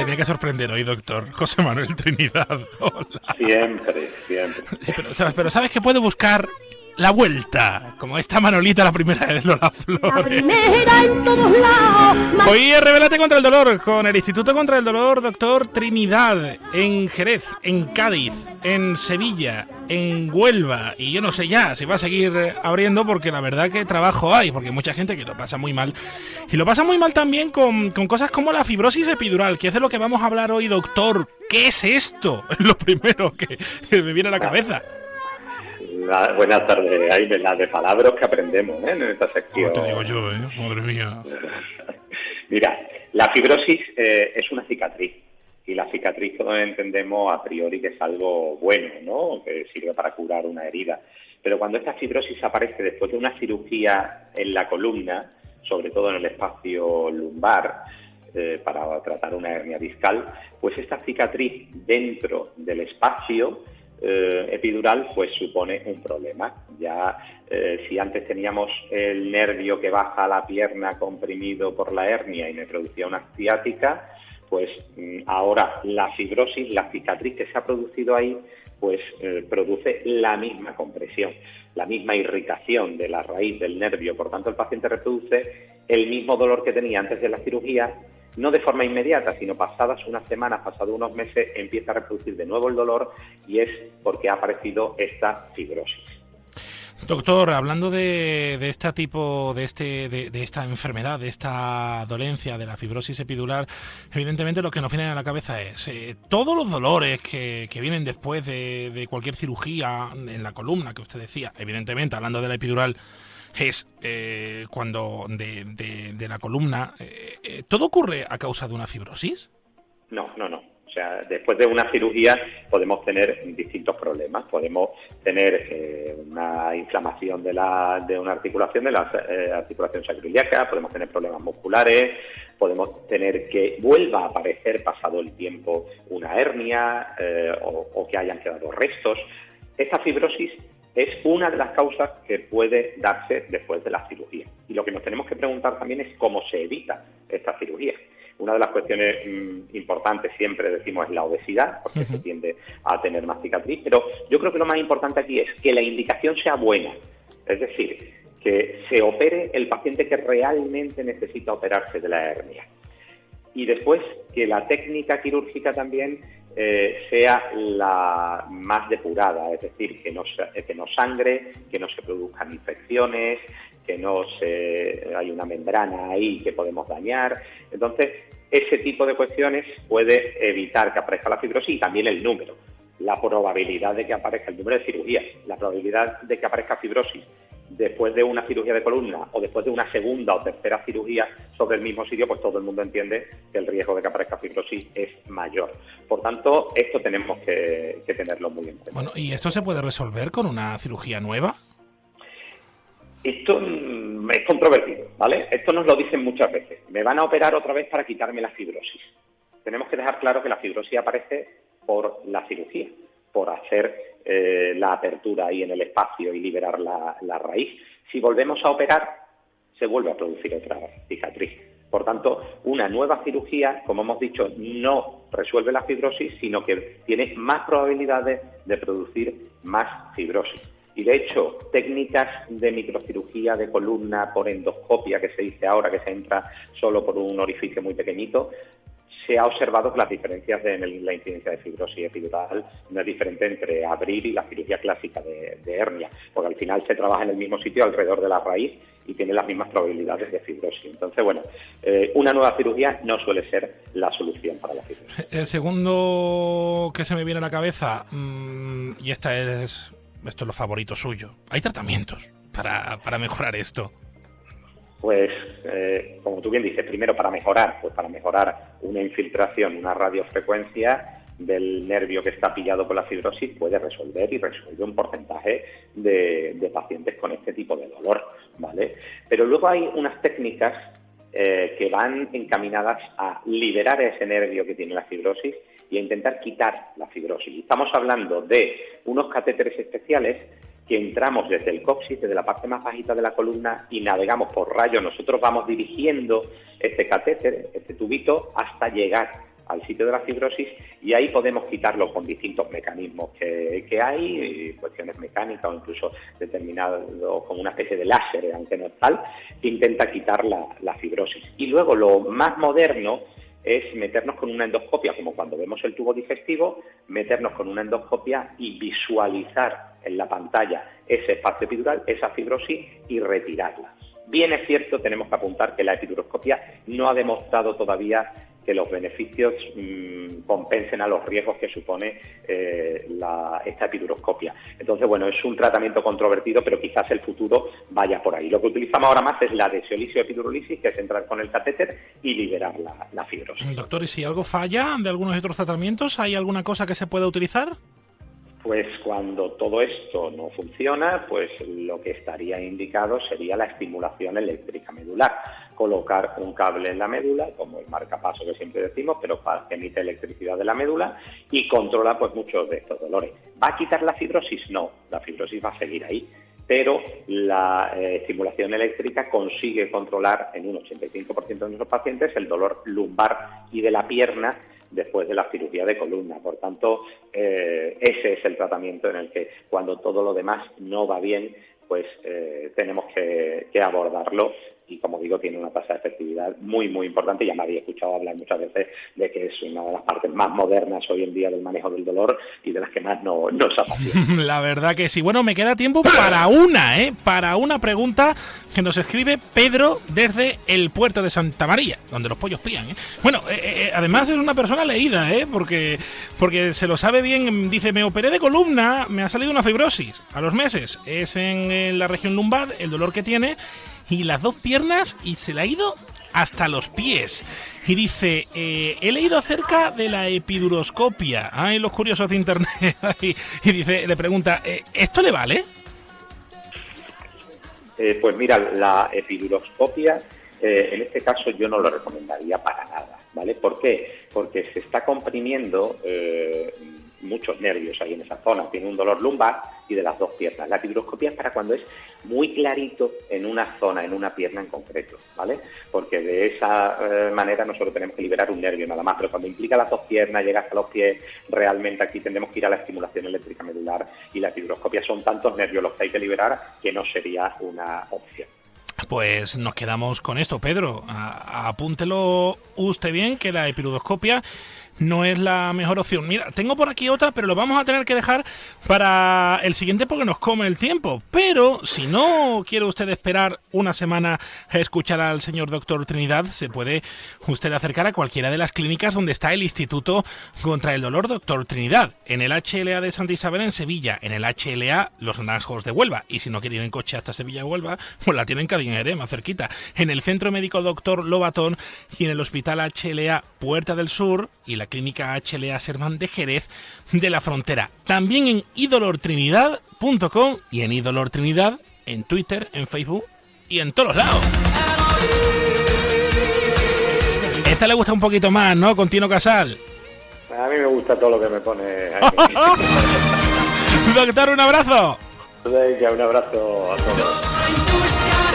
tenía que sorprender hoy, doctor José Manuel Trinidad. Hola. Siempre. Pero ¿sabes que puedo buscar la vuelta? Como esta Manolita, la primera de Lola Flores. La primera en todos lados. Hoy es Rebélate contra el Dolor con el Instituto contra el Dolor, doctor Trinidad, en Jerez, en Cádiz, en Sevilla, en Huelva, y yo no sé ya si va a seguir abriendo, porque la verdad que trabajo hay, porque hay mucha gente que lo pasa muy mal, y lo pasa muy mal también con cosas como la fibrosis epidural, que es de lo que vamos a hablar hoy, doctor. ¿Qué es esto? Es lo primero que me viene a la cabeza. Buenas tardes, Jaime. Las de palabras que aprendemos en esta sección. Te digo yo, madre mía. Mira, la fibrosis es una cicatriz. Y la cicatriz todos entendemos a priori que es algo bueno, ¿no? Que sirve para curar una herida. Pero cuando esta fibrosis aparece después de una cirugía en la columna, sobre todo en el espacio lumbar, para tratar una hernia discal, pues esta cicatriz dentro del espacio epidural pues supone un problema. Ya si antes teníamos el nervio que baja a la pierna comprimido por la hernia y me producía una ciática, pues ahora la fibrosis, la cicatriz que se ha producido ahí, pues produce la misma compresión, la misma irritación de la raíz del nervio. Por tanto, el paciente reproduce el mismo dolor que tenía antes de la cirugía, no de forma inmediata, sino pasadas unas semanas, pasados unos meses, empieza a reproducir de nuevo el dolor, y es porque ha aparecido esta fibrosis. Doctor, hablando de esta enfermedad, de esta dolencia, de la fibrosis epidural, evidentemente lo que nos viene a la cabeza es todos los dolores que vienen después de cualquier cirugía en la columna, que usted decía, evidentemente, hablando de la epidural, es cuando de la columna, ¿todo ocurre a causa de una fibrosis? No. O sea, después de una cirugía podemos tener distintos problemas. Podemos tener una inflamación de una articulación, de la articulación sacroiliaca, podemos tener problemas musculares, podemos tener que vuelva a aparecer pasado el tiempo una hernia o que hayan quedado restos. Esta fibrosis es una de las causas que puede darse después de la cirugía. Y lo que nos tenemos que preguntar también es cómo se evita esta cirugía. Una de las cuestiones importantes siempre decimos es la obesidad, porque se tiende a tener más cicatriz, pero yo creo que lo más importante aquí es que la indicación sea buena, es decir, que se opere el paciente que realmente necesita operarse de la hernia. Y después que la técnica quirúrgica también sea la más depurada, es decir, que no sangre, que no se produzcan infecciones, que hay una membrana ahí que podemos dañar. Entonces, ese tipo de cuestiones puede evitar que aparezca la fibrosis, y también el número, la probabilidad de que aparezca el número de cirugías, la probabilidad de que aparezca fibrosis después de una cirugía de columna o después de una segunda o tercera cirugía sobre el mismo sitio, pues todo el mundo entiende que el riesgo de que aparezca fibrosis es mayor. Por tanto, esto tenemos que tenerlo muy en cuenta. Bueno, ¿y esto se puede resolver con una cirugía nueva? Esto es controvertido, ¿vale? Esto nos lo dicen muchas veces. Me van a operar otra vez para quitarme la fibrosis. Tenemos que dejar claro que la fibrosis aparece por la cirugía, por hacer la apertura ahí en el espacio y liberar la raíz. Si volvemos a operar, se vuelve a producir otra cicatriz. Por tanto, una nueva cirugía, como hemos dicho, no resuelve la fibrosis, sino que tiene más probabilidades de producir más fibrosis. Y de hecho, técnicas de microcirugía de columna por endoscopia, que se dice ahora, que se entra solo por un orificio muy pequeñito, se ha observado que las diferencias en la incidencia de fibrosis epidural no es diferente entre abrir y la cirugía clásica de hernia, porque al final se trabaja en el mismo sitio alrededor de la raíz y tiene las mismas probabilidades de fibrosis. Entonces, bueno, una nueva cirugía no suele ser la solución para la fibrosis. El segundo que se me viene a la cabeza, y esto es lo favorito suyo, ¿hay tratamientos para mejorar esto? Pues, como tú bien dices, primero para mejorar una infiltración, una radiofrecuencia del nervio que está pillado por la fibrosis puede resolver y resuelve un porcentaje de pacientes con este tipo de dolor, ¿vale? Pero luego hay unas técnicas que van encaminadas a liberar ese nervio que tiene la fibrosis y a intentar quitar la fibrosis. Estamos hablando de unos catéteres especiales que entramos desde el coxis, desde la parte más bajita de la columna, y navegamos por rayos. Nosotros vamos dirigiendo este catéter, este tubito, hasta llegar al sitio de la fibrosis, y ahí podemos quitarlo con distintos mecanismos que hay, cuestiones mecánicas o incluso determinado con una especie de láser, aunque no es tal, que intenta quitar la fibrosis. Y luego lo más moderno es meternos con una endoscopia, como cuando vemos el tubo digestivo, meternos con una endoscopia y visualizar en la pantalla ese espacio epidural, esa fibrosis, y retirarla. Bien es cierto, tenemos que apuntar que la epiduroscopia no ha demostrado todavía que los beneficios compensen a los riesgos que supone esta epiduroscopia. Entonces, bueno, es un tratamiento controvertido, pero quizás el futuro vaya por ahí. Lo que utilizamos ahora más es la desceolisis o epidurolisis, que es entrar con el catéter y liberar la fibrosis. Doctor, ¿y si algo falla de algunos otros tratamientos, hay alguna cosa que se pueda utilizar? Pues cuando todo esto no funciona, pues lo que estaría indicado sería la estimulación eléctrica medular. Colocar un cable en la médula, como el marcapaso que siempre decimos, pero que emite electricidad de la médula y controla pues muchos de estos dolores. ¿Va a quitar la fibrosis? No, la fibrosis va a seguir ahí, pero la estimulación eléctrica consigue controlar en un 85% de nuestros pacientes el dolor lumbar y de la pierna después de la cirugía de columna. Por tanto, ese es el tratamiento en el que cuando todo lo demás no va bien, pues tenemos que abordarlo, y como digo, tiene una tasa de efectividad muy, muy importante. Ya me había escuchado hablar muchas veces de que es una de las partes más modernas hoy en día del manejo del dolor y de las que más nos apasiona. La verdad que sí. Bueno, me queda tiempo para una pregunta que nos escribe Pedro desde el puerto de Santa María, donde los pollos pían. Bueno, además es una persona leída, porque se lo sabe bien. Dice: me operé de columna, me ha salido una fibrosis a los meses. Es en la región lumbar el dolor que tiene, y las dos piernas, y se le ha ido hasta los pies. Y dice: he leído acerca de la epiduroscopia. Ay, los curiosos de internet. Y dice, le pregunta: ¿esto le vale? Pues mira, la epiduroscopia, en este caso yo no lo recomendaría para nada, ¿vale? ¿Por qué? Porque se está comprimiendo muchos nervios ahí en esa zona. Tiene un dolor lumbar y de las dos piernas. La epiduroscopia es para cuando es muy clarito en una zona, en una pierna en concreto, ¿vale? Porque de esa manera nosotros tenemos que liberar un nervio nada más, pero cuando implica las dos piernas, llega hasta los pies, realmente aquí tendremos que ir a la estimulación eléctrica medular, y la epiduroscopia son tantos nervios los que hay que liberar que no sería una opción. Pues nos quedamos con esto, Pedro. Apúntelo usted bien, que la epiduroscopia no es la mejor opción. Mira, tengo por aquí otra, pero lo vamos a tener que dejar para el siguiente porque nos come el tiempo. Pero si no quiere usted esperar una semana a escuchar al señor doctor Trinidad, se puede usted acercar a cualquiera de las clínicas donde está el Instituto contra el Dolor Doctor Trinidad. En el HLA de Santa Isabel en Sevilla, en el HLA Los Naranjos de Huelva. Y si no quiere ir en coche hasta Sevilla o Huelva, pues la tienen en Cadingeré, más cerquita. En el Centro Médico Doctor Lobatón y en el Hospital HLA Puerta del Sur y la Clínica HLA Sermán de Jerez de la Frontera. También en idolortrinidad.com y en Idolor Trinidad en Twitter, en Facebook y en todos lados. Esta le gusta un poquito más, ¿no? Con Tino Casal. A mí me gusta todo lo que me pone aquí. Doctor, un abrazo. Venga, un abrazo a todos.